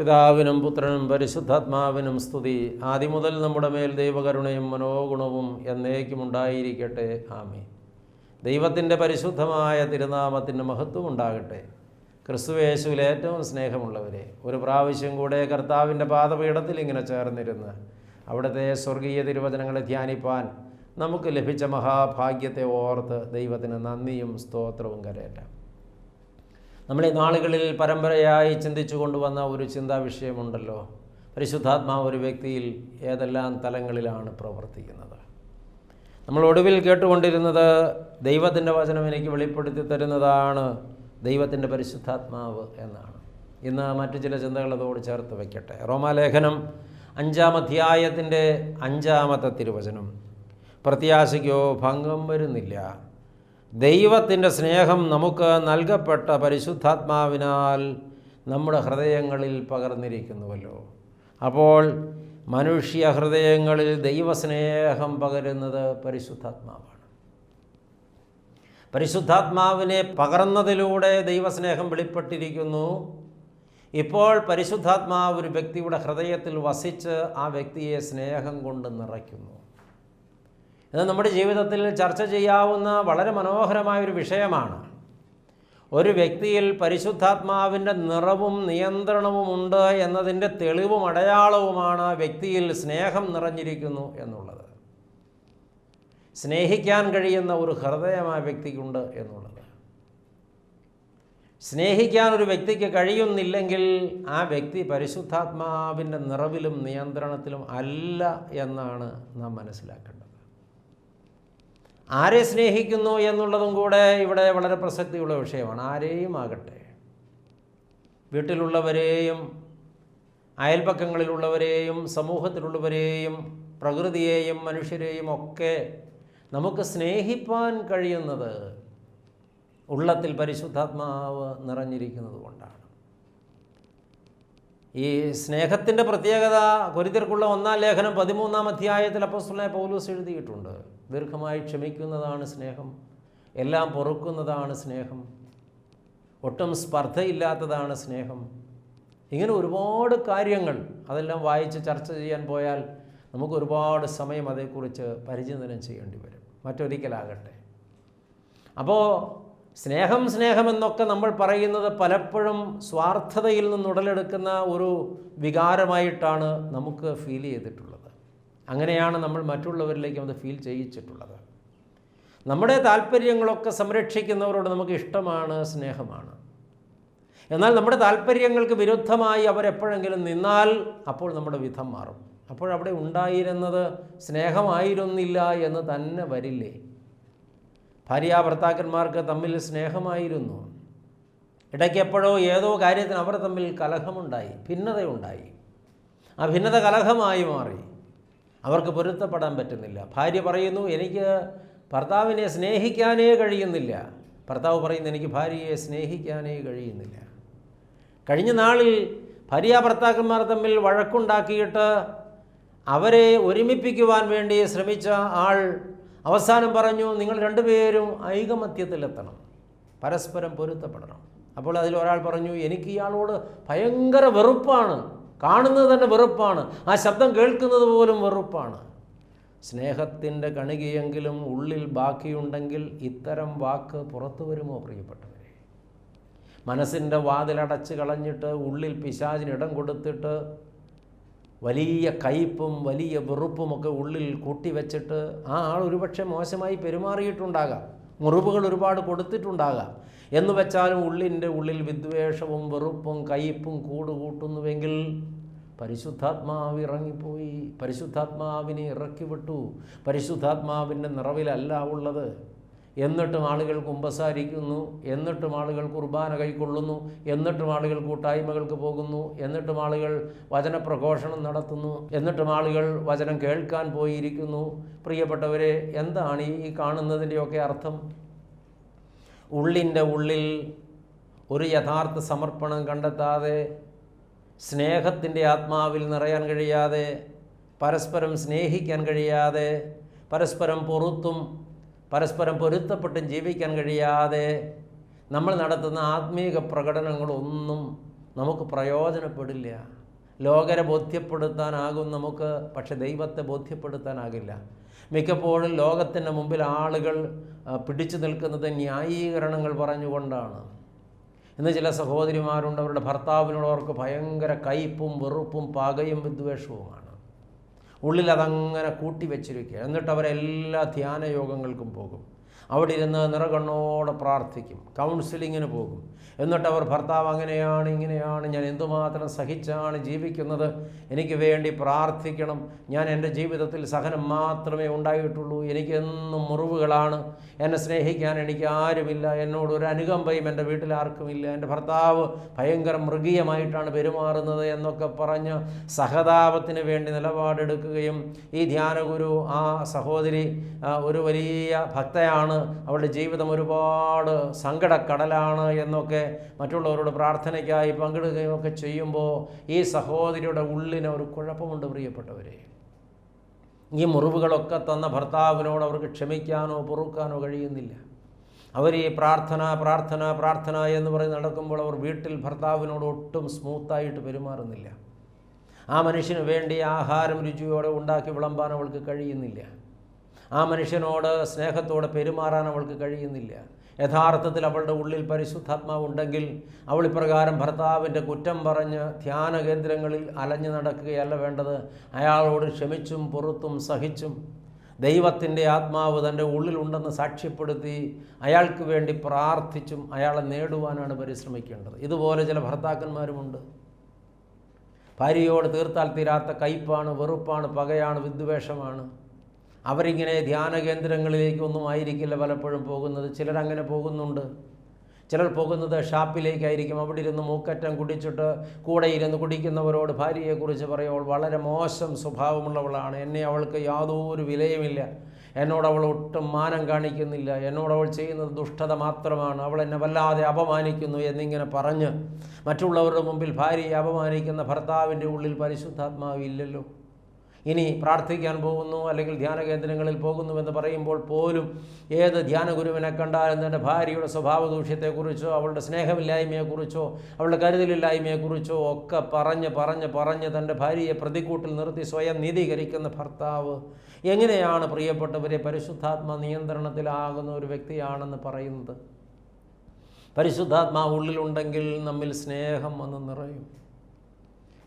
പിതാവിനും പുത്രനും പരിശുദ്ധാത്മാവിനും സ്തുതി. ആദിമുതൽ നമ്മുടെ മേൽ ദൈവകരുണയും മനോഗുണവും എന്നേക്കും ഉണ്ടായിരിക്കട്ടെ. ആമേൻ. ദൈവത്തിൻ്റെ പരിശുദ്ധമായ തിരുനാമത്തിന് മഹത്വം ഉണ്ടാകട്ടെ. ക്രിസ്തുയേശുവിൽ ഏറ്റവും സ്നേഹമുള്ളവരെ, ഒരു പ്രാവശ്യം കൂടെ കർത്താവിൻ്റെ പാദപീഠത്തിൽ ഇങ്ങനെ ചേർന്നിരുന്ന് അവിടുത്തെ സ്വർഗീയ തിരുവചനങ്ങളെ ധ്യാനിപ്പാൻ നമുക്ക് ലഭിച്ച മഹാഭാഗ്യത്തെ ഓർത്ത് ദൈവത്തിന് നന്ദിയും സ്തോത്രവും കരയറ്റാം. നമ്മളീ നാളുകളിൽ പരമ്പരയായി ചിന്തിച്ചു കൊണ്ടുവന്ന ഒരു ചിന്താ വിഷയമുണ്ടല്ലോ, പരിശുദ്ധാത്മാവ് ഒരു വ്യക്തിയിൽ ഏതെല്ലാം തലങ്ങളിലാണ് പ്രവർത്തിക്കുന്നത്. നമ്മൾ ഒടുവിൽ കേട്ടുകൊണ്ടിരുന്നത് ദൈവത്തിൻ്റെ വചനം എനിക്ക് വെളിപ്പെടുത്തി തരുന്നതാണ് ദൈവത്തിൻ്റെ പരിശുദ്ധാത്മാവ് എന്നാണ്. ഇന്ന് മറ്റു ചില ചിന്തകൾ അതോട് ചേർത്ത് വയ്ക്കട്ടെ. റോമാലേഖനം 5-ാം അധ്യായത്തിൻ്റെ 5-ാമത്തെ തിരുവചനം, പ്രത്യാശയ്ക്കോ ഭംഗം വരുന്നില്ല, ദൈവത്തിൻ്റെ സ്നേഹം നമുക്ക് നൽകപ്പെട്ട പരിശുദ്ധാത്മാവിനാൽ നമ്മുടെ ഹൃദയങ്ങളിൽ പകർന്നിരിക്കുന്നുവല്ലോ. അപ്പോൾ മനുഷ്യ ഹൃദയങ്ങളിൽ ദൈവസ്നേഹം പകരുന്നത് പരിശുദ്ധാത്മാവാണ്. പരിശുദ്ധാത്മാവിനെ പകർന്നതിലൂടെ ദൈവസ്നേഹം വെളിപ്പെട്ടിരിക്കുന്നു. ഇപ്പോൾ പരിശുദ്ധാത്മാവ് ഒരു വ്യക്തിയുടെ ഹൃദയത്തിൽ വസിച്ച് ആ വ്യക്തിയെ സ്നേഹം കൊണ്ട് നിറയ്ക്കുന്നു. ഇത് നമ്മുടെ ജീവിതത്തിൽ ചർച്ച ചെയ്യാവുന്ന വളരെ മനോഹരമായൊരു വിഷയമാണ്. ഒരു വ്യക്തിയിൽ പരിശുദ്ധാത്മാവിൻ്റെ നിറവും നിയന്ത്രണവും ഉണ്ട് എന്നതിൻ്റെ തെളിവും അടയാളവുമാണ് ആ വ്യക്തിയിൽ സ്നേഹം നിറഞ്ഞിരിക്കുന്നു എന്നുള്ളത്. സ്നേഹിക്കാൻ കഴിയുന്ന ഒരു ഹൃദയം ആ വ്യക്തിക്കുണ്ട് എന്നുള്ളത്. സ്നേഹിക്കാൻ ഒരു വ്യക്തിക്ക് കഴിയുന്നില്ലെങ്കിൽ ആ വ്യക്തി പരിശുദ്ധാത്മാവിൻ്റെ നിറവിലും നിയന്ത്രണത്തിലും അല്ല എന്നാണ് നാം മനസ്സിലാക്കേണ്ടത്. ആരെ സ്നേഹിക്കുന്നു എന്നുള്ളതും കൂടെ ഇവിടെ വളരെ പ്രസക്തിയുള്ള വിഷയമാണ്. ആരെയും ആകട്ടെ, വീട്ടിലുള്ളവരെയും അയൽപക്കങ്ങളിലുള്ളവരെയും സമൂഹത്തിലുള്ളവരെയും പ്രകൃതിയെയും മനുഷ്യരെയും ഒക്കെ നമുക്ക് സ്നേഹിപ്പാൻ കഴിയുന്നത് ഉള്ളത്തിൽ പരിശുദ്ധാത്മാവ് നിറഞ്ഞിരിക്കുന്നത് കൊണ്ടാണ്. ഈ സ്നേഹത്തിൻ്റെ പ്രത്യേകത കൊരിന്ത്യർക്കുള്ള 1-ാം ലേഖനം 13-ാം അധ്യായത്തിൽ അപ്പോസ്തലനായ പൗലോസ് എഴുതിയിട്ടുണ്ട്. ദീർഘമായി ക്ഷമിക്കുന്നതാണ് സ്നേഹം, എല്ലാം പൊറുക്കുന്നതാണ് സ്നേഹം, ഒട്ടും സ്പർദ്ധയില്ലാത്തതാണ് സ്നേഹം. ഇങ്ങനെ ഒരുപാട് കാര്യങ്ങൾ, അതെല്ലാം വായിച്ച് ചർച്ച ചെയ്യാൻ പോയാൽ നമുക്ക് ഒരുപാട് സമയം അതേക്കുറിച്ച് പരിചിന്തനം ചെയ്യേണ്ടി വരും. മറ്റൊരിക്കലാകട്ടെ, അപ്പോൾ സ്നേഹം എന്നൊക്കെ നമ്മൾ പറയുന്നത് പലപ്പോഴും സ്വാർത്ഥതയിൽ നിന്നുടലെടുക്കുന്ന ഒരു വികാരമായിട്ടാണ് നമുക്ക് ഫീൽ ചെയ്തിട്ടുള്ളത്. അങ്ങനെയാണ് നമ്മൾ മറ്റുള്ളവരിലേക്ക് അത് ഫീൽ ചെയ്യിച്ചിട്ടുള്ളത്. നമ്മുടെ താല്പര്യങ്ങളൊക്കെ സംരക്ഷിക്കുന്നവരോട് നമുക്ക് ഇഷ്ടമാണ്, സ്നേഹമാണ്. എന്നാൽ നമ്മുടെ താല്പര്യങ്ങൾക്ക് വിരുദ്ധമായി അവരെപ്പോഴെങ്കിലും നിന്നാൽ അപ്പോൾ നമ്മുടെ വിധം മാറും. അപ്പോഴവിടെ ഉണ്ടായിരുന്നത് സ്നേഹമായിരുന്നില്ല എന്ന് തന്നെ വരില്ലേ? ഭാര്യാഭർത്താക്കന്മാർക്ക് തമ്മിൽ സ്നേഹമായിരുന്നു. ഇടയ്ക്ക് എപ്പോഴോ ഏതോ കാര്യത്തിന് അവർ തമ്മിൽ കലഹമുണ്ടായി, ഭിന്നതയുണ്ടായി. ആ ഭിന്നത കലഹമായി മാറി. അവർക്ക് പൊരുത്തപ്പെടാൻ പറ്റുന്നില്ല. ഭാര്യ പറയുന്നു, എനിക്ക് ഭർത്താവിനെ സ്നേഹിക്കാനേ കഴിയുന്നില്ല. ഭർത്താവ് പറയുന്നു, എനിക്ക് ഭാര്യയെ സ്നേഹിക്കാനേ കഴിയുന്നില്ല. കഴിഞ്ഞ നാളിൽ ഭാര്യാഭർത്താക്കന്മാർ തമ്മിൽ വഴക്കുണ്ടാക്കിയിട്ട് അവരെ ഒരുമിപ്പിക്കുവാൻ വേണ്ടി ശ്രമിച്ച ആൾ അവസാനം പറഞ്ഞു, നിങ്ങൾ രണ്ടുപേരും ഐകമത്യത്തിലെത്തണം, പരസ്പരം പൊരുത്തപ്പെടണം. അപ്പോൾ അതിലൊരാൾ പറഞ്ഞു, എനിക്ക് ഇയാളോട് ഭയങ്കര വെറുപ്പാണ്, കാണുന്നത് തന്നെ വെറുപ്പാണ്, ആ ശബ്ദം കേൾക്കുന്നത് പോലും വെറുപ്പാണ്. സ്നേഹത്തിൻ്റെ കണികയെങ്കിലും ഉള്ളിൽ ബാക്കിയുണ്ടെങ്കിൽ ഇത്തരം വാക്ക് പുറത്തു വരുമോ പ്രിയപ്പെട്ടവരെ? മനസ്സിൻ്റെ വാതിലടച്ച് കളഞ്ഞിട്ട് ഉള്ളിൽ പിശാചിന് ഇടം കൊടുത്തിട്ട് വലിയ കയ്പും വലിയ വെറുപ്പുമൊക്കെ ഉള്ളിൽ കൂട്ടിവെച്ചിട്ട് ആ ആൾ ഒരുപക്ഷെ മോശമായി പെരുമാറിയിട്ടുണ്ടാകാം, മുറിവുകൾ ഒരുപാട് കൊടുത്തിട്ടുണ്ടാകാം. എന്ന് വെച്ചാലും ഉള്ളിൻ്റെ ഉള്ളിൽ വിദ്വേഷവും വെറുപ്പും കയ്പും കൂടുകൂട്ടുന്നുവെങ്കിൽ പരിശുദ്ധാത്മാവ് ഇറങ്ങിപ്പോയി, പരിശുദ്ധാത്മാവിനെ ഇറക്കി വിട്ടു. പരിശുദ്ധാത്മാവിൻ്റെ നിറവിലല്ല ഉള്ളത്. എന്നിട്ടും ആളുകൾ കുമ്പസാരിക്കുന്നു, എന്നിട്ടും ആളുകൾ കുർബാന കൈക്കൊള്ളുന്നു, എന്നിട്ടും ആളുകൾ കൂട്ടായ്മകൾക്ക് പോകുന്നു, എന്നിട്ടും ആളുകൾ വചനപ്രഘോഷണം നടത്തുന്നു, എന്നിട്ടും ആളുകൾ വചനം കേൾക്കാൻ പോയിരിക്കുന്നു. പ്രിയപ്പെട്ടവരെ, എന്താണ് ഈ കാണുന്നതിൻ്റെയൊക്കെ അർത്ഥം? ഉള്ളിൻ്റെ ഉള്ളിൽ ഒരു യഥാർത്ഥ സമർപ്പണം കണ്ടെത്താതെ, സ്നേഹത്തിൻ്റെ ആത്മാവിൽ നിറയാൻ കഴിയാതെ, പരസ്പരം സ്നേഹിക്കാൻ കഴിയാതെ, പരസ്പരം പൊറുത്തും പരസ്പരം പൊരുത്തപ്പെട്ടും ജീവിക്കാൻ കഴിയാതെ നമ്മൾ നടത്തുന്ന ആത്മീക പ്രകടനങ്ങളൊന്നും നമുക്ക് പ്രയോജനപ്പെടില്ല. ലോകരെ ബോധ്യപ്പെടുത്താനാകും നമുക്ക്, പക്ഷെ ദൈവത്തെ ബോധ്യപ്പെടുത്താനാകില്ല. മിക്കപ്പോഴും ലോകത്തിൻ്റെ മുമ്പിൽ ആളുകൾ പിടിച്ചു നിൽക്കുന്നത് ന്യായീകരണങ്ങൾ പറഞ്ഞുകൊണ്ടാണ്. ഇന്ന് ചില സഹോദരിമാരുണ്ട്, അവരുടെ ഭർത്താവിനോട് അവർക്ക് ഭയങ്കര കയ്പും വെറുപ്പും പകയും വിദ്വേഷവുമാണ്. ഉള്ളിൽ അതങ്ങനെ കൂട്ടിവെച്ചിരിക്കുക. എന്നിട്ട് അവരെല്ലാ ധ്യാനയോഗങ്ങൾക്കും പോകും, അവിടെ ഇരുന്ന് നിറകണ്ണോടെ പ്രാർത്ഥിക്കും, കൗൺസിലിങ്ങിന് പോകും. എന്നിട്ട് അവർ ഭർത്താവ് അങ്ങനെയാണ് ഇങ്ങനെയാണ്, ഞാൻ എന്തുമാത്രം സഹിച്ചാണ് ജീവിക്കുന്നത്, എനിക്ക് വേണ്ടി പ്രാർത്ഥിക്കണം, ഞാൻ എൻ്റെ ജീവിതത്തിൽ സഹനം മാത്രമേ ഉണ്ടായിട്ടുള്ളൂ, എനിക്ക് എന്നും മുറിവുകളാണ്, എന്നെ സ്നേഹിക്കാൻ എനിക്ക് ആരുമില്ല, എന്നോട് ഒരു അനുകമ്പയും എൻ്റെ വീട്ടിൽ ആർക്കുമില്ല, എൻ്റെ ഭർത്താവ് ഭയങ്കര മൃഗീയമായിട്ടാണ് പെരുമാറുന്നത് എന്നൊക്കെ പറഞ്ഞ് സഹതാപത്തിന് വേണ്ടി നിലപാടെടുക്കുകയും, ഈ ധ്യാനഗുരു ആ സഹോദരി ഒരു വലിയ ഭക്തയാണ്, അവളുടെ ജീവിതം ഒരുപാട് സങ്കടക്കടലാണ് എന്നൊക്കെ മറ്റുള്ളവരോട് പ്രാർത്ഥനയ്ക്കായി പങ്കിടുകയും ഒക്കെ ചെയ്യുമ്പോൾ ഈ സഹോദരിയുടെ ഉള്ളിന് ഒരു കുഴപ്പമുണ്ട് പ്രിയപ്പെട്ടവരെ. ഈ മുറിവുകളൊക്കെ തന്ന ഭർത്താവിനോട് അവർക്ക് ക്ഷമിക്കാനോ പൊറുക്കാനോ കഴിയുന്നില്ല. അവർ ഈ പ്രാർത്ഥന പ്രാർത്ഥന പ്രാർത്ഥന എന്ന് പറഞ്ഞ് നടക്കുമ്പോൾ അവർ വീട്ടിൽ ഭർത്താവിനോട് ഒട്ടും സ്മൂത്തായിട്ട് പെരുമാറുന്നില്ല. ആ മനുഷ്യന് വേണ്ടി ആഹാരം രുചിയോടെ ഉണ്ടാക്കി വിളമ്പാൻ അവൾക്ക് കഴിയുന്നില്ല. ആ മനുഷ്യനോട് സ്നേഹത്തോടെ പെരുമാറാൻ അവൾക്ക് കഴിയുന്നില്ല. യഥാർത്ഥത്തിൽ അവളുടെ ഉള്ളിൽ പരിശുദ്ധാത്മാവ് ഉണ്ടെങ്കിൽ അവൾ ഇപ്രകാരം ഭർത്താവിൻ്റെ കുറ്റം പറഞ്ഞ് ധ്യാന കേന്ദ്രങ്ങളിൽ അലഞ്ഞു നടക്കുകയല്ല വേണ്ടത്. അയാളോട് ക്ഷമിച്ചും പൊറുത്തും സഹിച്ചും ദൈവത്തിൻ്റെ ആത്മാവ് തൻ്റെ ഉള്ളിലുണ്ടെന്ന് സാക്ഷ്യപ്പെടുത്തി അയാൾക്ക് വേണ്ടി പ്രാർത്ഥിച്ചും അയാളെ നേടുവാനാണ് പരിശ്രമിക്കേണ്ടത്. ഇതുപോലെ ചില ഭർത്താക്കന്മാരുമുണ്ട്. ഭാര്യയോട് തീർത്താൽ തീരാത്ത കയ്പാണ്, വെറുപ്പാണ്, പകയാണ്, വിദ്വേഷമാണ്. അവരിങ്ങനെ ധ്യാന കേന്ദ്രങ്ങളിലേക്കൊന്നും ആയിരിക്കില്ല പലപ്പോഴും പോകുന്നത്. ചിലരങ്ങനെ പോകുന്നുണ്ട്. ചിലർ പോകുന്നത് ഷാപ്പിലേക്കായിരിക്കും. അവിടെ ഇരുന്ന് മൂക്കറ്റം കുടിച്ചിട്ട് കൂടെ ഇരുന്ന് കുടിക്കുന്നവരോട് ഭാര്യയെക്കുറിച്ച് പറയുമ്പോൾ വളരെ മോശം സ്വഭാവമുള്ളവളാണ്, എന്നെ അവൾക്ക് യാതൊരു വിലയുമില്ല, എന്നോട് അവൾ ഒട്ടും മാനം കാണിക്കുന്നില്ല, എന്നോട് അവൾ ചെയ്യുന്നത് ദുഷ്ടത മാത്രമാണ്, അവൾ എന്നെ വല്ലാതെ അപമാനിക്കുന്നു എന്നിങ്ങനെ പറഞ്ഞ് മറ്റുള്ളവരുടെ മുമ്പിൽ ഭാര്യയെ അപമാനിക്കുന്ന ഭർത്താവിൻ്റെ ഉള്ളിൽ പരിശുദ്ധാത്മാവ് ഇല്ലല്ലോ. ഇനി പ്രാർത്ഥിക്കാൻ പോകുന്നു അല്ലെങ്കിൽ ധ്യാന കേന്ദ്രങ്ങളിൽ പോകുന്നുവെന്ന് പറയുമ്പോൾ പോലും ഏത് ധ്യാനഗുരുവിനെ കണ്ടാലും തൻ്റെ ഭാര്യയുടെ സ്വഭാവ ദൂഷ്യത്തെക്കുറിച്ചോ അവളുടെ സ്നേഹമില്ലായ്മയെക്കുറിച്ചോ അവളുടെ കരുതലില്ലായ്മയെക്കുറിച്ചോ ഒക്കെ പറഞ്ഞ് തൻ്റെ ഭാര്യയെ പ്രതിക്കൂട്ടിൽ നിർത്തി സ്വയം നീതീകരിക്കുന്ന ഭർത്താവ് എങ്ങനെയാണ് പ്രിയപ്പെട്ടവരെ പരിശുദ്ധാത്മ നിയന്ത്രണത്തിലാകുന്ന ഒരു വ്യക്തിയാണെന്ന് പറയുന്നത്? പരിശുദ്ധാത്മാവ് ഉള്ളിലുണ്ടെങ്കിൽ നമ്മിൽ സ്നേഹം വന്ന് നിറയും.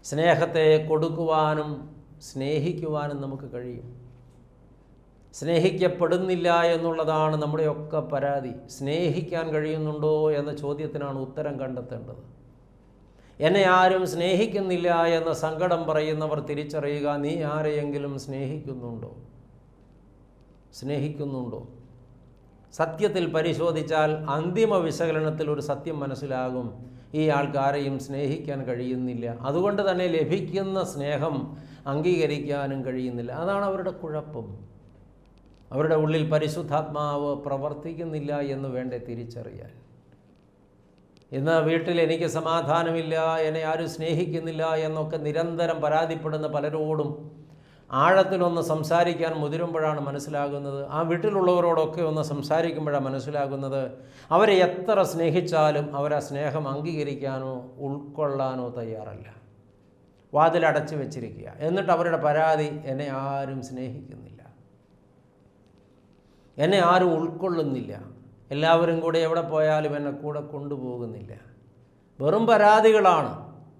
സ്നേഹത്തെ കൊടുക്കുവാനും സ്നേഹിക്കുവാനും നമുക്ക് കഴിയും. സ്നേഹിക്കപ്പെടുന്നില്ല എന്നുള്ളതാണ് നമ്മുടെയൊക്കെ പരാതി. സ്നേഹിക്കാൻ കഴിയുന്നുണ്ടോ എന്ന ചോദ്യത്തിനാണ് ഉത്തരം കണ്ടെത്തേണ്ടത്. എന്നെ ആരും സ്നേഹിക്കുന്നില്ല എന്ന സങ്കടം പറയുന്നവർ തിരിച്ചറിയുക, നീ ആരെയെങ്കിലും സ്നേഹിക്കുന്നുണ്ടോ? സത്യത്തിൽ പരിശോധിച്ചാൽ അന്തിമ വിശകലനത്തിൽ ഒരു സത്യം മനസ്സിലാകും, ഈ ആൾക്കാരെയും സ്നേഹിക്കാൻ കഴിയുന്നില്ല. അതുകൊണ്ട് തന്നെ ലഭിക്കുന്ന സ്നേഹം അംഗീകരിക്കാനും കഴിയുന്നില്ല. അതാണ് അവരുടെ കുഴപ്പം. അവരുടെ ഉള്ളിൽ പരിശുദ്ധാത്മാവ് പ്രവർത്തിക്കുന്നില്ല എന്ന് വേണ്ടേ തിരിച്ചറിയാൻ. ഇന്ന് വീട്ടിൽ എനിക്ക് സമാധാനമില്ല, എന്നെ ആരും സ്നേഹിക്കുന്നില്ല എന്നൊക്കെ നിരന്തരം പരാതിപ്പെടുന്ന പലരോടും ആഴത്തിലൊന്ന് സംസാരിക്കാൻ മുതിരുമ്പോഴാണ് മനസ്സിലാകുന്നത്, ആ വീട്ടിലുള്ളവരോടൊക്കെ ഒന്ന് സംസാരിക്കുമ്പോഴാണ് മനസ്സിലാകുന്നത്, അവരെ എത്ര സ്നേഹിച്ചാലും അവരാ സ്നേഹം അംഗീകരിക്കാനോ ഉൾക്കൊള്ളാനോ തയ്യാറല്ല. വാതിലടച്ചു വെച്ചിരിക്കുക. എന്നിട്ട് അവരുടെ പരാതി, എന്നെ ആരും സ്നേഹിക്കുന്നില്ല, എന്നെ ആരും ഉൾക്കൊള്ളുന്നില്ല, എല്ലാവരും കൂടെ എവിടെ പോയാലും എന്നെ കൂടെ കൊണ്ടുപോകുന്നില്ല. വെറും പരാതികളാണ്.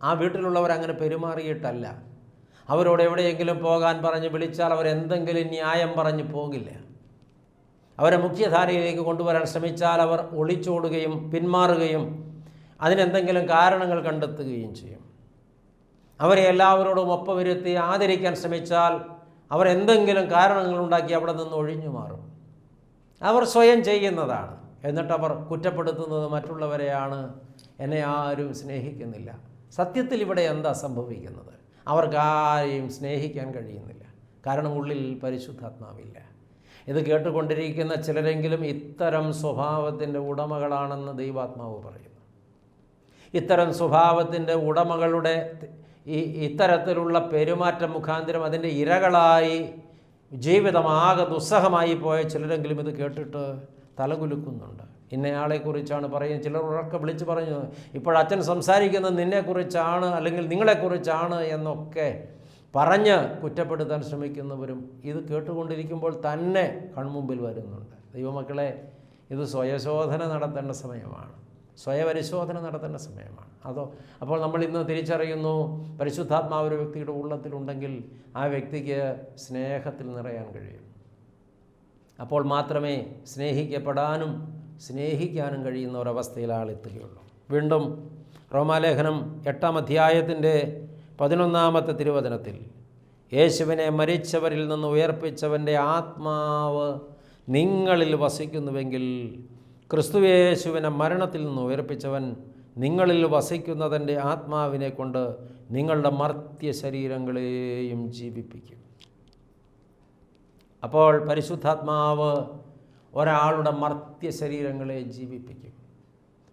ആ വീട്ടിലുള്ളവരങ്ങനെ പെരുമാറിയിട്ടല്ല. അവരോട് എവിടെയെങ്കിലും പോകാൻ പറഞ്ഞ് വിളിച്ചാൽ അവരെന്തെങ്കിലും ന്യായം പറഞ്ഞ് പോകില്ല. അവരെ മുഖ്യധാരയിലേക്ക് കൊണ്ടുവരാൻ ശ്രമിച്ചാൽ അവർ ഒളിച്ചോടുകയും പിന്മാറുകയും അതിനെന്തെങ്കിലും കാരണങ്ങൾ കണ്ടെത്തുകയും ചെയ്യും. അവരെ എല്ലാവരോടും ഒപ്പമിരുത്തി ആദരിക്കാൻ ശ്രമിച്ചാൽ അവർ എന്തെങ്കിലും കാരണങ്ങളുണ്ടാക്കി അവിടെ നിന്ന് ഒഴിഞ്ഞു മാറും. അവർ സ്വയം ചെയ്യുന്നതാണ്. എന്നിട്ട് അവർ കുറ്റപ്പെടുത്തുന്നത് മറ്റുള്ളവരെയാണ്, എന്നെ ആരും സ്നേഹിക്കുന്നില്ല. സത്യത്തിൽ ഇവിടെ എന്താ സംഭവിക്കുന്നത്? അവർക്കാരെയും സ്നേഹിക്കാൻ കഴിയുന്നില്ല. കാരണം ഉള്ളിൽ പരിശുദ്ധാത്മാവില്ല. ഇത് കേട്ടുകൊണ്ടിരിക്കുന്ന ചിലരെങ്കിലും ഇത്തരം സ്വഭാവത്തിൻ്റെ ഉടമകളാണെന്ന് ദൈവാത്മാവ് പറയുന്നു. ഇത്തരം സ്വഭാവത്തിൻ്റെ ഉടമകളുടെ ഇത്തരത്തിലുള്ള പെരുമാറ്റം മുഖാന്തരം അതിൻ്റെ ഇരകളായി ജീവിതമാകെ ദുസ്സഹമായി പോയ ചിലരെങ്കിലും ഇത് കേട്ടിട്ട് തലകുലുക്കുന്നുണ്ട്. ഇന്നയാളെക്കുറിച്ചാണ് പറയുന്നത്. ചിലർ ഉറക്കെ വിളിച്ച് പറഞ്ഞു, ഇപ്പോഴച്ഛൻ സംസാരിക്കുന്നത് നിന്നെക്കുറിച്ചാണ് അല്ലെങ്കിൽ നിങ്ങളെക്കുറിച്ചാണ് എന്നൊക്കെ പറഞ്ഞ് കുറ്റപ്പെടുത്താൻ ശ്രമിക്കുന്നവരും ഇത് കേട്ടുകൊണ്ടിരിക്കുമ്പോൾ തന്നെ കൺമുമ്പിൽ വരുന്നുണ്ട്. ദൈവമക്കളെ, ഇത് സ്വയശോധന നടത്തേണ്ട സമയമാണ്, സ്വയപരിശോധന നടത്തേണ്ട സമയമാണ്. അപ്പോൾ നമ്മൾ ഇന്ന് തിരിച്ചറിയുന്നു, പരിശുദ്ധാത്മാവ് ഒരു വ്യക്തിയുടെ ഉള്ളത്തിലുണ്ടെങ്കിൽ ആ വ്യക്തിക്ക് സ്നേഹത്തിൽ നിറയാൻ കഴിയും. അപ്പോൾ മാത്രമേ സ്നേഹിക്കപ്പെടാനും സ്നേഹിക്കാനും കഴിയുന്ന ഒരവസ്ഥയിൽ ആളെത്തുകയുള്ളൂ. വീണ്ടും റോമാലേഖനം 8-ാം അധ്യായത്തിൻ്റെ 11-ാമത്തെ തിരുവചനത്തിൽ, യേശുവിനെ മരിച്ചവരിൽ നിന്ന് ഉയർപ്പിച്ചവൻ്റെ ആത്മാവ് നിങ്ങളിൽ വസിക്കുന്നുവെങ്കിൽ ക്രിസ്തുയേശുവിനെ മരണത്തിൽ നിന്ന് ഉയർപ്പിച്ചവൻ നിങ്ങളിൽ വസിക്കുന്നതിൻ്റെ ആത്മാവിനെ കൊണ്ട് നിങ്ങളുടെ മർത്യ ശരീരങ്ങളെയും ജീവിപ്പിക്കും. അപ്പോൾ പരിശുദ്ധാത്മാവ് ഒരാളുടെ മർത്യ ശരീരങ്ങളെ ജീവിപ്പിക്കും.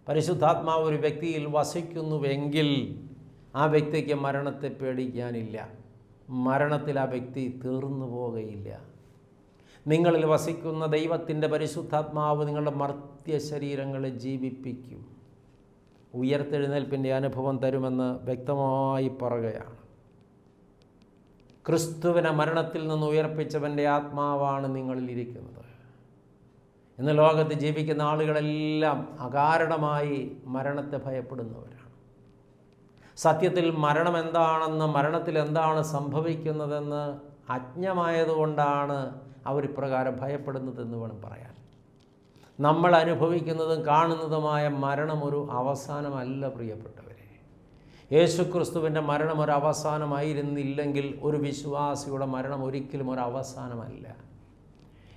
പരിശുദ്ധാത്മാവ് ഒരു വ്യക്തിയിൽ വസിക്കുന്നുവെങ്കിൽ ആ വ്യക്തിക്ക് മരണത്തെ പേടിക്കാനില്ല, മരണത്തിൽ ആ വ്യക്തി തീർന്നു പോകുകയില്ല. നിങ്ങളിൽ വസിക്കുന്ന ദൈവത്തിൻ്റെ പരിശുദ്ധാത്മാവ് നിങ്ങളുടെ മർത്യ ശരീരങ്ങളെ ജീവിപ്പിക്കും, ഉയർത്തെഴുന്നേൽപ്പിൻ്റെ അനുഭവം തരുമെന്ന് വ്യക്തമായി പറയുകയാണ്. ക്രിസ്തുവിനെ മരണത്തിൽ നിന്ന് ഉയർപ്പിച്ചവൻ്റെ ആത്മാവാണ് നിങ്ങളിലിരിക്കുന്നത്. ഇന്ന് ലോകത്ത് ജീവിക്കുന്ന ആളുകളെല്ലാം അകാരണമായി മരണത്തെ ഭയപ്പെടുന്നവരാണ്. സത്യത്തിൽ മരണം എന്താണെന്ന്, മരണത്തിൽ എന്താണ് സംഭവിക്കുന്നതെന്ന് അജ്ഞമായതുകൊണ്ടാണ് അവരിപ്രകാരം ഭയപ്പെടുന്നതെന്ന് വേണം പറയാൻ. നമ്മൾ അനുഭവിക്കുന്നതും കാണുന്നതുമായ മരണം ഒരു അവസാനമല്ല പ്രിയപ്പെട്ടവരെ. യേശുക്രിസ്തുവിൻ്റെ മരണം ഒരു അവസാനമായിരുന്നില്ലെങ്കിൽ ഒരു വിശ്വാസിയുടെ മരണം ഒരിക്കലും ഒരു അവസാനമല്ല.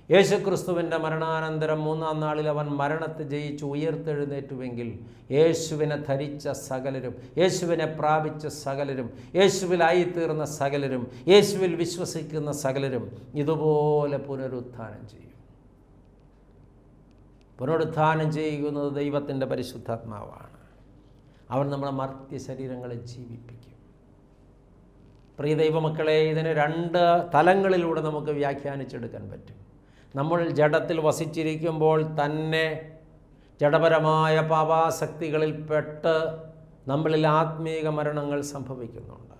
യേശുക്രിസ്തുവിൻ്റെ മരണാനന്തരം 3-ാം നാളിൽ അവൻ മരണത്തെ ജയിച്ച് ഉയർത്തെഴുന്നേറ്റുവെങ്കിൽ യേശുവിനെ ധരിച്ച സകലരും, യേശുവിനെ പ്രാപിച്ച സകലരും, യേശുവിലായിത്തീർന്ന സകലരും, യേശുവിൽ വിശ്വസിക്കുന്ന സകലരും ഇതുപോലെ പുനരുത്ഥാനം ചെയ്യും. പുനരുത്ഥാനം ചെയ്യുന്നത് ദൈവത്തിൻ്റെ പരിശുദ്ധാത്മാവാണ്. അവൻ നമ്മുടെ മർത്യ ശരീരങ്ങളെ ജീവിപ്പിക്കും. പ്രിയ ദൈവമക്കളെ, ഇതിന് 2 തലങ്ങളിലൂടെ നമുക്ക് വ്യാഖ്യാനിച്ചെടുക്കാൻ പറ്റും. നമ്മൾ ജഡത്തിൽ വസിച്ചിരിക്കുമ്പോൾ തന്നെ ജഡപരമായ പാപാസക്തികളിൽ പെട്ട് നമ്മളിൽ ആത്മീക മരണങ്ങൾ സംഭവിക്കുന്നുണ്ട്.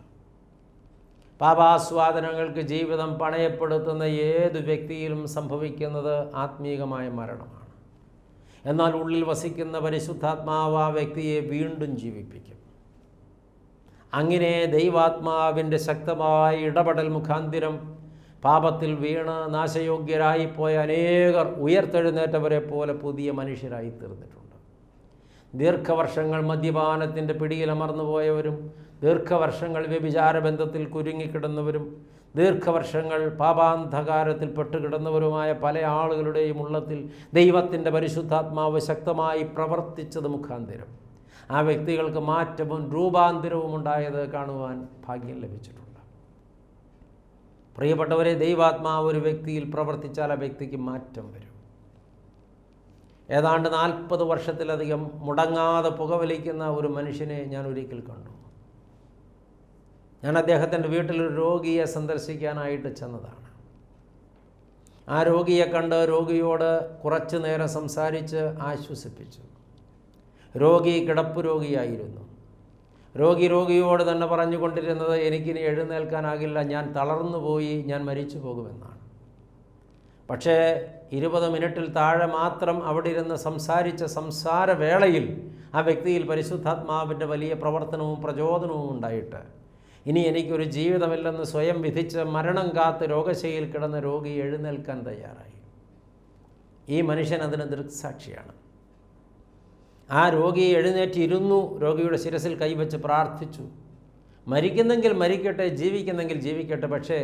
പാപാസ്വാദനങ്ങൾക്ക് ജീവിതം പണയപ്പെടുത്തുന്ന ഏത് വ്യക്തിയിലും സംഭവിക്കുന്നത് ആത്മീകമായ മരണമാണ്. എന്നാൽ ഉള്ളിൽ വസിക്കുന്ന പരിശുദ്ധാത്മാവ് ആ വ്യക്തിയെ വീണ്ടും ജീവിപ്പിക്കും. അങ്ങനെ ദൈവാത്മാവിൻ്റെ ശക്തമായ ഇടപെടൽ മുഖാന്തിരം പാപത്തിൽ വീണ് നാശയോഗ്യരായിപ്പോയ അനേകർ ഉയർത്തെഴുന്നേറ്റവരെ പോലെ പുതിയ മനുഷ്യരായി തീർന്നിട്ടുണ്ട്. ദീർഘവർഷങ്ങൾ മദ്യപാനത്തിൻ്റെ പിടിയിലമർന്നുപോയവരും, ദീർഘവർഷങ്ങൾ വ്യഭിചാരബന്ധത്തിൽ കുരുങ്ങിക്കിടന്നവരും, ദീർഘവർഷങ്ങൾ പാപാന്ധകാരത്തിൽ പെട്ടുകിടന്നവരുമായ പല ആളുകളുടെയും ഉള്ളത്തിൽ ദൈവത്തിൻ്റെ പരിശുദ്ധാത്മാവ് ശക്തമായി പ്രവർത്തിച്ചത് മുഖാന്തിരം ആ വ്യക്തികൾക്ക് മാറ്റവും രൂപാന്തരവും ഉണ്ടായത് കാണുവാൻ ഭാഗ്യം ലഭിച്ചിട്ടുണ്ട്. പ്രിയപ്പെട്ടവരെ, ദൈവാത്മാവ് ഒരു വ്യക്തിയിൽ പ്രവർത്തിച്ചാൽ ആ വ്യക്തിക്ക് മാറ്റം വരും. ഏതാണ്ട് 40 വർഷത്തിലധികം മുടങ്ങാതെ പുകവലിക്കുന്ന ഒരു മനുഷ്യനെ ഞാൻ ഒരിക്കൽ കണ്ടു. ഞാൻ അദ്ദേഹത്തിൻ്റെ വീട്ടിലൊരു രോഗിയെ സന്ദർശിക്കാനായിട്ട് ചെന്നതാണ്. ആ രോഗിയെ കണ്ട് രോഗിയോട് കുറച്ചു നേരം സംസാരിച്ച് ആശ്വസിപ്പിച്ചു. രോഗി കിടപ്പ് രോഗിയായിരുന്നു. രോഗിയോട് തന്നെ പറഞ്ഞുകൊണ്ടിരുന്നത്, എനിക്കിനി എഴുന്നേൽക്കാനാകില്ല, ഞാൻ തളർന്നുപോയി, ഞാൻ മരിച്ചു പോകുമെന്നാണ്. പക്ഷേ 20 മിനിറ്റിൽ താഴെ മാത്രം അവിടെ ഇരുന്ന് സംസാരിച്ച സംസാരവേളയിൽ ആ വ്യക്തിയിൽ പരിശുദ്ധാത്മാവിൻ്റെ വലിയ പ്രവർത്തനവും പ്രചോദനവും ഉണ്ടായിട്ട് ഇനി എനിക്കൊരു ജീവിതമില്ലെന്ന് സ്വയം വിധിച്ച് മരണം കാത്ത് രോഗശയ്യയിൽ കിടന്ന രോഗി എഴുന്നേൽക്കാൻ തയ്യാറായി. ഈ മനുഷ്യൻ അതിന് ദൃക്സാക്ഷിയാണ്. ആ രോഗി എഴുന്നേറ്റിരുന്നു, രോഗിയുടെ ശിരസിൽ കൈവച്ച് പ്രാർത്ഥിച്ചു. മരിക്കുന്നെങ്കിൽ മരിക്കട്ടെ, ജീവിക്കുന്നെങ്കിൽ ജീവിക്കട്ടെ, പക്ഷേ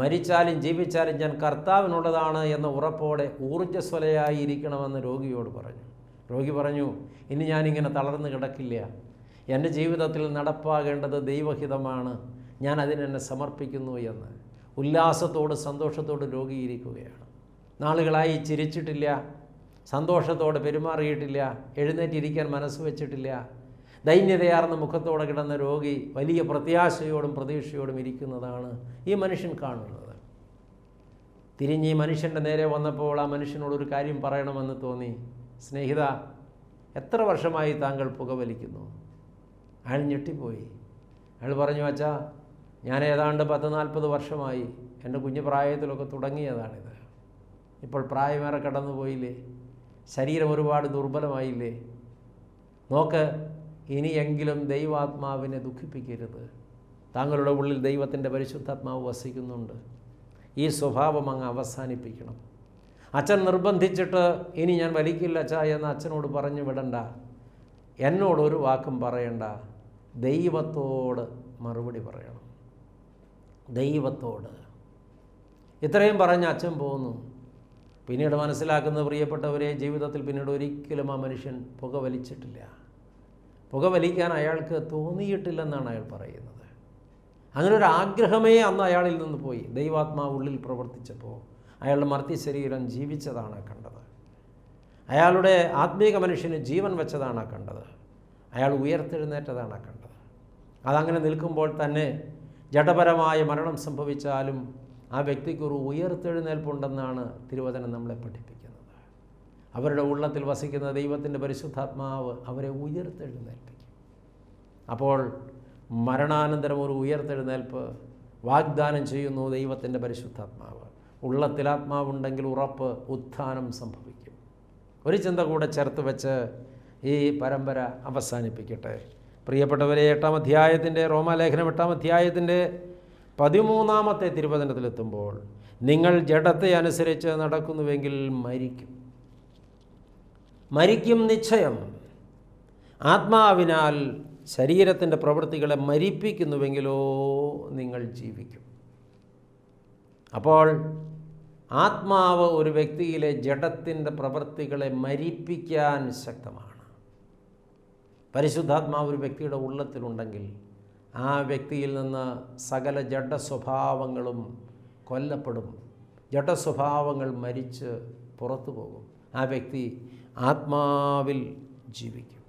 മരിച്ചാലും ജീവിച്ചാലും ഞാൻ കർത്താവിനുള്ളതാണ് എന്ന ഉറപ്പോടെ ഊർജ്ജസ്വലയായി ഇരിക്കണമെന്ന് രോഗിയോട് പറഞ്ഞു. രോഗി പറഞ്ഞു, ഇനി ഞാനിങ്ങനെ തളർന്നു കിടക്കില്ല, എൻ്റെ ജീവിതത്തിൽ നടപ്പാകേണ്ടത് ദൈവഹിതമാണ്, ഞാൻ അതിനെന്നെ സമർപ്പിക്കുന്നു എന്ന് ഉല്ലാസത്തോട് സന്തോഷത്തോട് രോഗിയിരിക്കുകയാണ്. നാളുകളായി ചിരിച്ചിട്ടില്ല, സന്തോഷത്തോടെ പെരുമാറിയിട്ടില്ല, എഴുന്നേറ്റിരിക്കാൻ മനസ്സ് വെച്ചിട്ടില്ല. ദൈന്യതയാർന്ന മുഖത്തോടെ കിടന്ന രോഗി വലിയ പ്രത്യാശയോടും പ്രതീക്ഷയോടും ഇരിക്കുന്നതാണ് ഈ മനുഷ്യൻ കാണുന്നത്. തിരിഞ്ഞ് ഈ മനുഷ്യൻ്റെ നേരെ വന്നപ്പോൾ ആ മനുഷ്യനോടൊരു കാര്യം പറയണമെന്ന് തോന്നി. സ്നേഹിത, എത്ര വർഷമായി താങ്കൾ പുകവലിക്കുന്നു? അയാൾ ഞെട്ടിപ്പോയി. അയാൾ പറഞ്ഞു, അച്ഛാ, ഞാൻ ഏതാണ്ട് 10-40 വർഷമായി, എൻ്റെ കുഞ്ഞു പ്രായത്തിലൊക്കെ തുടങ്ങിയതാണിത്. ഇപ്പോൾ പ്രായമേറെ കടന്നു പോയില്ലേ, ശരീരം ഒരുപാട് ദുർബലമായില്ലേ, നോക്ക്, ഇനിയെങ്കിലും ദൈവാത്മാവിനെ ദുഃഖിപ്പിക്കരുത്. താങ്കളുടെ ഉള്ളിൽ ദൈവത്തിൻ്റെ പരിശുദ്ധാത്മാവ് വസിക്കുന്നുണ്ട്. ഈ സ്വഭാവം അങ്ങ് അവസാനിപ്പിക്കണം. അച്ഛൻ നിർബന്ധിച്ചിട്ട് ഇനി ഞാൻ വലിക്കില്ല അച്ഛാ എന്ന് അച്ഛനോട് പറഞ്ഞു വിടണ്ട. എന്നോടൊരു വാക്കും പറയണ്ട, ദൈവത്തോട് മറുപടി പറയണം. ദൈവത്തോട്. ഇത്രയും പറഞ്ഞ് അച്ഛൻ പോകുന്നു. പിന്നീട് മനസ്സിലാക്കുന്ന പ്രിയപ്പെട്ടവരെ, ജീവിതത്തിൽ പിന്നീട് ഒരിക്കലും ആ മനുഷ്യൻ പുകവലിച്ചിട്ടില്ല. പുകവലിക്കാൻ അയാൾക്ക് തോന്നിയിട്ടില്ലെന്നാണ് അയാൾ പറയുന്നത്. അങ്ങനെ ഒരു ആഗ്രഹമേ അന്ന് അയാളിൽ നിന്ന് പോയി. ദൈവാത്മാവ് ഉള്ളിൽ പ്രവർത്തിച്ചപ്പോൾ അയാളുടെ മർത്തി ശരീരം ജീവിച്ചതാണ് കണ്ടത്. അയാളുടെ ആത്മീക മനുഷ്യന് ജീവൻ വെച്ചതാണ് കണ്ടത്. അയാൾ ഉയർത്തെഴുന്നേറ്റതാണ് കണ്ടത്. അതങ്ങനെ നിൽക്കുമ്പോൾ തന്നെ ജഡപരമായ മരണം സംഭവിച്ചാലും ആ വ്യക്തിക്കൊരു ഉയർത്തെഴുന്നേൽപ്പുണ്ടെന്നാണ് തിരുവചനം നമ്മളെ പഠിപ്പിക്കുന്നത്. അവരുടെ ഉള്ളത്തിൽ വസിക്കുന്ന ദൈവത്തിൻ്റെ പരിശുദ്ധാത്മാവ് അവരെ ഉയർത്തെഴുന്നേൽപ്പിക്കും. അപ്പോൾ മരണാനന്തരം ഒരു ഉയർത്തെഴുന്നേൽപ്പ് വാഗ്ദാനം ചെയ്യുന്നു ദൈവത്തിൻ്റെ പരിശുദ്ധാത്മാവ്. ഉള്ളത്തിൽ ആത്മാവുണ്ടെങ്കിൽ ഉറപ്പ് ഉത്ഥാനം സംഭവിക്കും. ഒരു ചിന്ത കൂടെ ചേർത്ത് വെച്ച് ഈ പരമ്പര അവസാനിപ്പിക്കട്ടെ. പ്രിയപ്പെട്ടവരെ, 8-ാം അധ്യായത്തിൻ്റെ റോമാലേഖനം 8-ാം അധ്യായത്തിൻ്റെ 13-ാമത്തെ തിരുവചനത്തിലെത്തുമ്പോൾ, നിങ്ങൾ ജഡത്തെ അനുസരിച്ച് നടക്കുന്നുവെങ്കിൽ മരിക്കും നിശ്ചയം. ആത്മാവിനാൽ ശരീരത്തിൻ്റെ പ്രവൃത്തികളെ മരിപ്പിക്കുന്നുവെങ്കിലോ നിങ്ങൾ ജീവിക്കും. അപ്പോൾ ആത്മാവ് ഒരു വ്യക്തിയിലെ ജഡത്തിൻ്റെ പ്രവൃത്തികളെ മരിപ്പിക്കാൻ ശക്തമാണ്. പരിശുദ്ധാത്മാവ് ഒരു വ്യക്തിയുടെ ഉള്ളത്തിലുണ്ടെങ്കിൽ ആ വ്യക്തിയിൽ നിന്ന് സകല ജഡസ്വഭാവങ്ങളും കൊല്ലപ്പെടും. ജഡസ്വഭാവങ്ങൾ മരിച്ച് പുറത്തു പോകും. ആ വ്യക്തി ആത്മാവിൽ ജീവിക്കും.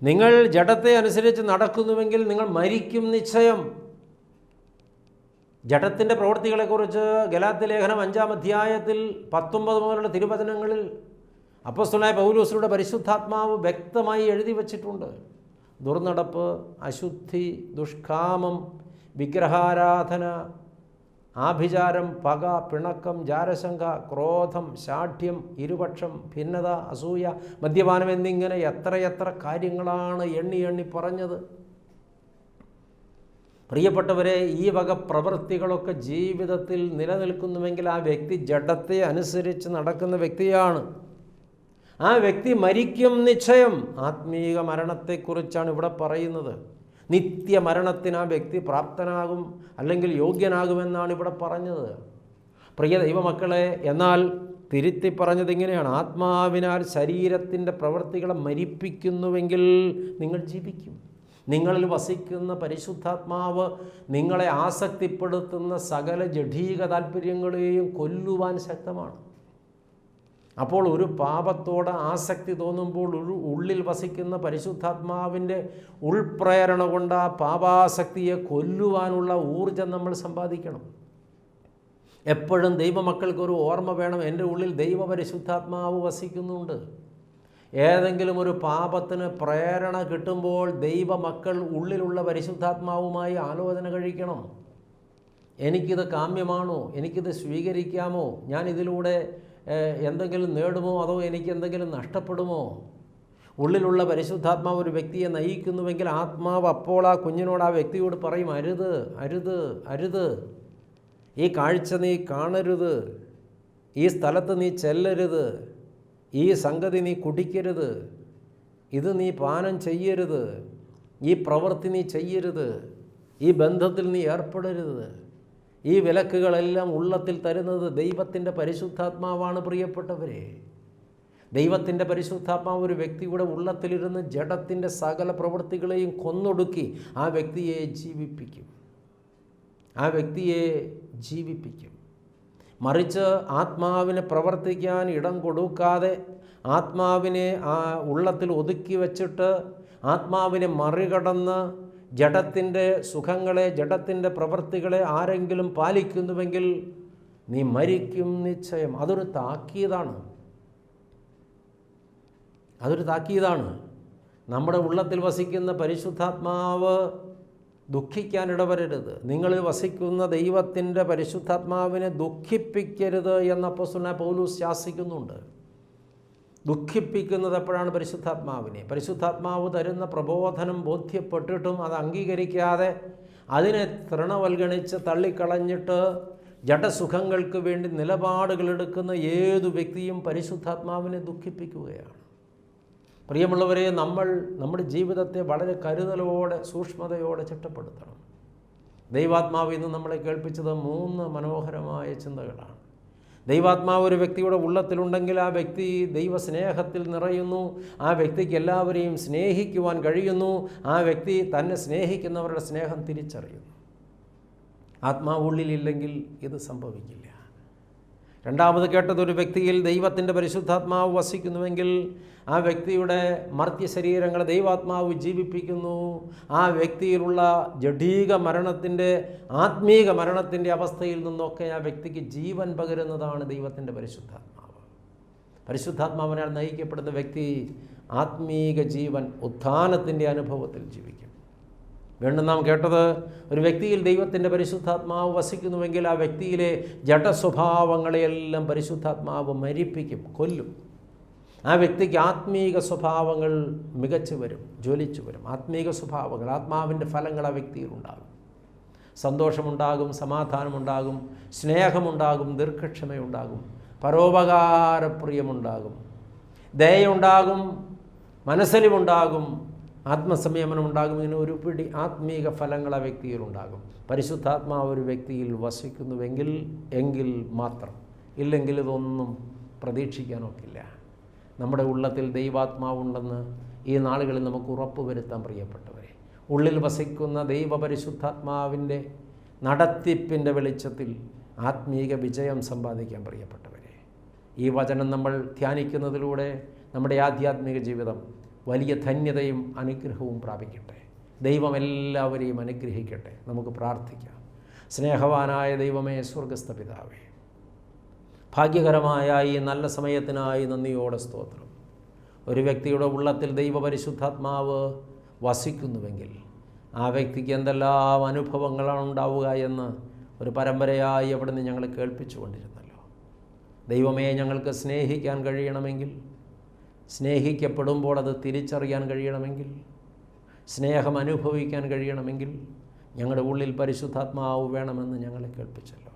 നിങ്ങൾ ജഡത്തെ അനുസരിച്ച് നടക്കുന്നുവെങ്കിൽ നിങ്ങൾ മരിക്കും നിശ്ചയം. ജഡത്തിൻ്റെ പ്രവൃത്തികളെക്കുറിച്ച് ഗലാത്യ ലേഖനം 5-ാം അധ്യായത്തിൽ 19 മുതലുള്ള തിരുവചനങ്ങളിൽ അപ്പോസ്തലനായ പൗലോസിലൂടെ പരിശുദ്ധാത്മാവ് വ്യക്തമായി എഴുതി വച്ചിട്ടുണ്ട്. ദുർനടപ്പ്, അശുദ്ധി, ദുഷ്കാമം, വിഗ്രഹാരാധന, ആഭിചാരം, പക, പിണക്കം, ജാരശങ്ക, ക്രോധം, ശാഠ്യം, ഇരുപക്ഷം, ഭിന്നത, അസൂയ, മദ്യപാനം എന്നിങ്ങനെ എത്രയെത്ര കാര്യങ്ങളാണ് എണ്ണി പറഞ്ഞത്. പ്രിയപ്പെട്ടവരെ, ഈ വക പ്രവൃത്തികളൊക്കെ ജീവിതത്തിൽ നിലനിൽക്കുന്നുവെങ്കിൽ ആ വ്യക്തി ജഡത്തെ അനുസരിച്ച് നടക്കുന്ന വ്യക്തിയാണ്. ആ വ്യക്തി മരിക്കും നിശ്ചയം. ആത്മീക മരണത്തെക്കുറിച്ചാണ് ഇവിടെ പറയുന്നത്. നിത്യമരണത്തിന് ആ വ്യക്തി പ്രാപ്തനാകും, അല്ലെങ്കിൽ യോഗ്യനാകുമെന്നാണ് ഇവിടെ പറഞ്ഞത്. പ്രിയ ദൈവമക്കളെ, എന്നാൽ തിരുത്തി പറഞ്ഞത് ഇങ്ങനെയാണ്: ആത്മാവിനാൽ ശരീരത്തിൻ്റെ പ്രവൃത്തികളെ മരിപ്പിക്കുന്നുവെങ്കിൽ നിങ്ങൾ ജീവിക്കും. നിങ്ങളിൽ വസിക്കുന്ന പരിശുദ്ധാത്മാവ് നിങ്ങളെ ആസക്തിപ്പെടുത്തുന്ന സകല ജഡീക താല്പര്യങ്ങളെയും കൊല്ലുവാൻ ശക്തമാണ്. അപ്പോൾ ഒരു പാപത്തോട് ആസക്തി തോന്നുമ്പോൾ ഒരു ഉള്ളിൽ വസിക്കുന്ന പരിശുദ്ധാത്മാവിൻ്റെ ഉൾപ്രേരണ കൊണ്ട് ആ പാപാസക്തിയെ കൊല്ലുവാനുള്ള ഊർജം നമ്മൾ സമ്പാദിക്കണം. എപ്പോഴും ദൈവമക്കൾക്കൊരു ഓർമ്മ വേണം, എൻ്റെ ഉള്ളിൽ ദൈവ പരിശുദ്ധാത്മാവ് വസിക്കുന്നുണ്ട്. ഏതെങ്കിലും ഒരു പാപത്തിന് പ്രേരണ കിട്ടുമ്പോൾ ദൈവമക്കൾ ഉള്ളിലുള്ള പരിശുദ്ധാത്മാവുമായി ആലോചന കഴിക്കണം. എനിക്കിത് കാമ്യമാണോ? എനിക്കിത് സ്വീകരിക്കാമോ? ഞാൻ ഇതിലൂടെ എന്തെങ്കിലും നേടുമോ? അതോ എനിക്ക് എന്തെങ്കിലും നഷ്ടപ്പെടുമോ? ഉള്ളിലുള്ള പരിശുദ്ധാത്മാവ് ഒരു വ്യക്തിയെ നയിക്കുന്നുവെങ്കിൽ ആത്മാവ് അപ്പോൾ ആ കുഞ്ഞിനോട്, ആ വ്യക്തിയോട് പറയും, അരുത്, അരുത്, അരുത്, ഈ കാഴ്ച നീ കാണരുത്, ഈ സ്ഥലത്ത് നീ ചെല്ലരുത്, ഈ സംഗതി നീ കുടിക്കരുത്, ഇത് നീ പാനം ചെയ്യരുത്, ഈ പ്രവൃത്തി നീ ചെയ്യരുത്, ഈ ബന്ധത്തിൽ നീ ഏർപ്പെടരുത്. ഈ വിലക്കുകളെല്ലാം ഉള്ളത്തിൽ തരുന്നത് ദൈവത്തിൻ്റെ പരിശുദ്ധാത്മാവാണ്. പ്രിയപ്പെട്ടവരെ, ദൈവത്തിൻ്റെ പരിശുദ്ധാത്മാവ് ഒരു വ്യക്തിയുടെ ഉള്ളത്തിലിരുന്ന് ജഡത്തിൻ്റെ സകല പ്രവൃത്തികളെയും കൊന്നൊടുക്കി ആ വ്യക്തിയെ ജീവിപ്പിക്കും. ആ വ്യക്തിയെ ജീവിപ്പിക്കും. മറിച്ച് ആത്മാവിനെ പ്രവർത്തിക്കാൻ ഇടം കൊടുക്കാതെ ആത്മാവിനെ ആ ഉള്ളത്തിൽ ഒതുക്കി വച്ചിട്ട് ആത്മാവിനെ മറികടന്ന് ജഡത്തിൻ്റെ സുഖങ്ങളെ, ജഡത്തിൻ്റെ പ്രവൃത്തികളെ ആരെങ്കിലും പാലിക്കുന്നുവെങ്കിൽ നീ മരിക്കും നിശ്ചയം. അതൊരു താക്കീതാണ്. അതൊരു താക്കീതാണ്. നമ്മുടെ ഉള്ളത്തിൽ വസിക്കുന്ന പരിശുദ്ധാത്മാവ് ദുഃഖിക്കാനിടവരരുത്. നിങ്ങളിൽ വസിക്കുന്ന ദൈവത്തിൻ്റെ പരിശുദ്ധാത്മാവിനെ ദുഃഖിപ്പിക്കരുത് എന്ന് അപ്പോസ്തലനായ പൗലോസ് ശാസിക്കുന്നുണ്ട്. ദുഃഖിപ്പിക്കുന്നത് എപ്പോഴാണ്? പരിശുദ്ധാത്മാവിനെ. പരിശുദ്ധാത്മാവ് തരുന്ന പ്രബോധനം ബോധ്യപ്പെട്ടിട്ടും അത് അംഗീകരിക്കാതെ അതിനെ തൃണവൽഗണിച്ച് തള്ളിക്കളഞ്ഞിട്ട് ജഡസുഖങ്ങൾക്ക് വേണ്ടി നിലപാടുകളെടുക്കുന്ന ഏതു വ്യക്തിയും പരിശുദ്ധാത്മാവിനെ ദുഃഖിപ്പിക്കുകയാണ്. പ്രിയമുള്ളവരെ, നമ്മൾ നമ്മുടെ ജീവിതത്തെ വളരെ കരുതലോടെ സൂക്ഷ്മതയോടെ ചിട്ടപ്പെടുത്തണം. ദൈവാത്മാവ് ഇന്ന് നമ്മളെ കേൾപ്പിച്ചത് 3 മനോഹരമായ ചിന്തകളാണ്. ദൈവാത്മാവ് ഒരു വ്യക്തിയുടെ ഉള്ളത്തിലുണ്ടെങ്കിൽ ആ വ്യക്തി ദൈവസ്നേഹത്തിൽ നിറയുന്നു. ആ വ്യക്തിക്ക് എല്ലാവരെയും സ്നേഹിക്കുവാൻ കഴിയുന്നു. ആ വ്യക്തി തന്നെ സ്നേഹിക്കുന്നവരുടെ സ്നേഹം തിരിച്ചറിയുന്നു. ആത്മാവ് ഉള്ളിലില്ലെങ്കിൽ ഇത് സംഭവിക്കില്ല. രണ്ടാമത് കേട്ടത്, ഒരു വ്യക്തിയിൽ ദൈവത്തിൻ്റെ പരിശുദ്ധാത്മാവ് വസിക്കുന്നുവെങ്കിൽ ആ വ്യക്തിയുടെ മർത്യ ശരീരങ്ങളെ ദൈവാത്മാവ് ജീവിപ്പിക്കുന്നു. ആ വ്യക്തിയിലുള്ള ജഡീക മരണത്തിൻ്റെ ആത്മീക മരണത്തിൻ്റെ അവസ്ഥയിൽ നിന്നൊക്കെ ആ വ്യക്തിക്ക് ജീവൻ പകരുന്നതാണ് ദൈവത്തിൻ്റെ പരിശുദ്ധാത്മാവ്. പരിശുദ്ധാത്മാവിനാൽ നയിക്കപ്പെടുന്ന വ്യക്തി ആത്മീക ജീവൻ, ഉത്ഥാനത്തിൻ്റെ അനുഭവത്തിൽ ജീവിക്കും. വീണ്ടും നാം കേട്ടത്, ഒരു വ്യക്തിയിൽ ദൈവത്തിൻ്റെ പരിശുദ്ധാത്മാവ് വസിക്കുന്നുവെങ്കിൽ ആ വ്യക്തിയിലെ ജഡസ്വഭാവങ്ങളെയെല്ലാം പരിശുദ്ധാത്മാവ് മരിപ്പിക്കും, കൊല്ലും. ആ വ്യക്തിക്ക് ആത്മീക സ്വഭാവങ്ങൾ മികച്ചു വരും, ജ്വലിച്ചു വരും. ആത്മീക സ്വഭാവങ്ങൾ, ആത്മാവിൻ്റെ ഫലങ്ങൾ ആ വ്യക്തിയിലുണ്ടാകും. സന്തോഷമുണ്ടാകും, സമാധാനമുണ്ടാകും, സ്നേഹമുണ്ടാകും, ദീർഘക്ഷമയുണ്ടാകും, പരോപകാരപ്രിയമുണ്ടാകും, ദയയുണ്ടാകും, മനസ്സലിവുണ്ടാകും, ആത്മസംയമനമുണ്ടാകും. ഇങ്ങനെ ഒരു പിടി ആത്മീക ഫലങ്ങൾ ആ വ്യക്തിയിലുണ്ടാകും. പരിശുദ്ധാത്മാവ് ഒരു വ്യക്തിയിൽ വസിക്കുന്നുവെങ്കിൽ മാത്രം. ഇല്ലെങ്കിൽ ഇതൊന്നും പ്രതീക്ഷിക്കാനൊക്കില്ല. നമ്മുടെ ഉള്ളത്തിൽ ദൈവാത്മാവുണ്ടെന്ന് ഈ നാളുകളിൽ നമുക്ക് ഉറപ്പ് വരുത്താൻ പ്രിയപ്പെട്ടവരെ. ഉള്ളിൽ വസിക്കുന്ന ദൈവപരിശുദ്ധാത്മാവിൻ്റെ നടത്തിപ്പിൻ്റെ വെളിച്ചത്തിൽ ആത്മീക വിജയം സമ്പാദിക്കാൻ പ്രിയപ്പെട്ടവരെ. ഈ വചനം നമ്മൾ ധ്യാനിക്കുന്നതിലൂടെ നമ്മുടെ ആധ്യാത്മിക ജീവിതം വലിയ ധന്യതയും അനുഗ്രഹവും പ്രാപിക്കട്ടെ. ദൈവം എല്ലാവരെയും അനുഗ്രഹിക്കട്ടെ. നമുക്ക് പ്രാർത്ഥിക്കാം. സ്നേഹവാനായ ദൈവമേ, സ്വർഗസ്ഥ പിതാവേ, ഭാഗ്യകരമായ ഈ നല്ല സമയത്തിനായി നന്ദിയോടെ സ്തോത്രം. ഒരു വ്യക്തിയുടെ ഉള്ളത്തിൽ ദൈവപരിശുദ്ധാത്മാവ് വസിക്കുന്നുവെങ്കിൽ ആ വ്യക്തിക്ക് എന്തെല്ലാം അനുഭവങ്ങളാണ് ഉണ്ടാവുക എന്ന് ഒരു പരമ്പരയായി അവിടുന്ന് ഞങ്ങൾ കേൾപ്പിച്ചു കൊണ്ടിരുന്നല്ലോ. ദൈവമേ, ഞങ്ങൾക്ക് സ്നേഹിക്കാൻ കഴിയണമെങ്കിൽ, സ്നേഹിക്കപ്പെടുമ്പോൾ അത് തിരിച്ചറിയാൻ കഴിയണമെങ്കിൽ, സ്നേഹം അനുഭവിക്കാൻ കഴിയണമെങ്കിൽ ഞങ്ങളുടെ ഉള്ളിൽ പരിശുദ്ധാത്മാവ് വേണമെന്ന് ഞങ്ങളെ കേൾപ്പിച്ചല്ലോ.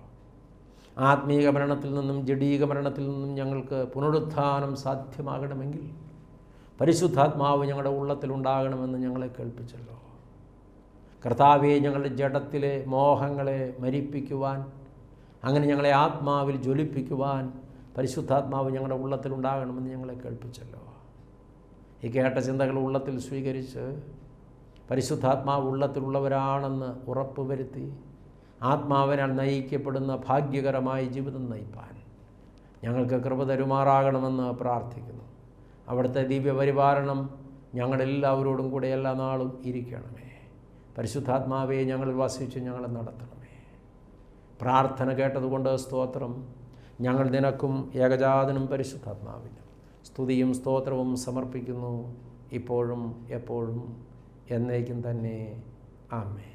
ആത്മീക മരണത്തിൽ നിന്നും ജഡീക മരണത്തിൽ നിന്നും ഞങ്ങൾക്ക് പുനരുത്ഥാനം സാധ്യമാകണമെങ്കിൽ പരിശുദ്ധാത്മാവ് ഞങ്ങളുടെ ഉള്ളത്തിലുണ്ടാകണമെന്ന് ഞങ്ങളെ കേൾപ്പിച്ചല്ലോ. കർത്താവേ, ഞങ്ങളുടെ ജഡത്തിലെ മോഹങ്ങളെ മരിപ്പിക്കുവാൻ, അങ്ങനെ ഞങ്ങളെ ആത്മാവിൽ ജ്വലിപ്പിക്കുവാൻ പരിശുദ്ധാത്മാവ് ഞങ്ങളുടെ ഉള്ളത്തിലുണ്ടാകണമെന്ന് ഞങ്ങളെ കേൾപ്പിച്ചല്ലോ. ഈ കേട്ട ചിന്തകൾ ഉള്ളത്തിൽ സ്വീകരിച്ച് പരിശുദ്ധാത്മാവ് ഉള്ളത്തിലുള്ളവരാണെന്ന് ഉറപ്പ് വരുത്തി ആത്മാവിനാൽ നയിക്കപ്പെടുന്ന ഭാഗ്യകരമായ ജീവിതം നയിപ്പാൻ ഞങ്ങൾക്ക് കൃപ തരുമാറാകണമെന്ന് പ്രാർത്ഥിക്കുന്നു. അവിടുത്തെ ദിവ്യപരിപാലനം ഞങ്ങളെല്ലാവരോടും കൂടെ എല്ലാ നാളും ഇരിക്കണമേ. പരിശുദ്ധാത്മാവെ, ഞങ്ങളിൽ വസിച്ച് ഞങ്ങളെ നടത്തണമേ. പ്രാർത്ഥന കേട്ടതുകൊണ്ട് സ്തോത്രം. ഞങ്ങൾ നിനക്കും ഏകജാതനും പരിശുദ്ധാത്മാവിനും സ്തുതിയും സ്തോത്രവും സമർപ്പിക്കുന്നു, ഇപ്പോഴും എപ്പോഴും എന്നേക്കും തന്നെ. ആമേൻ.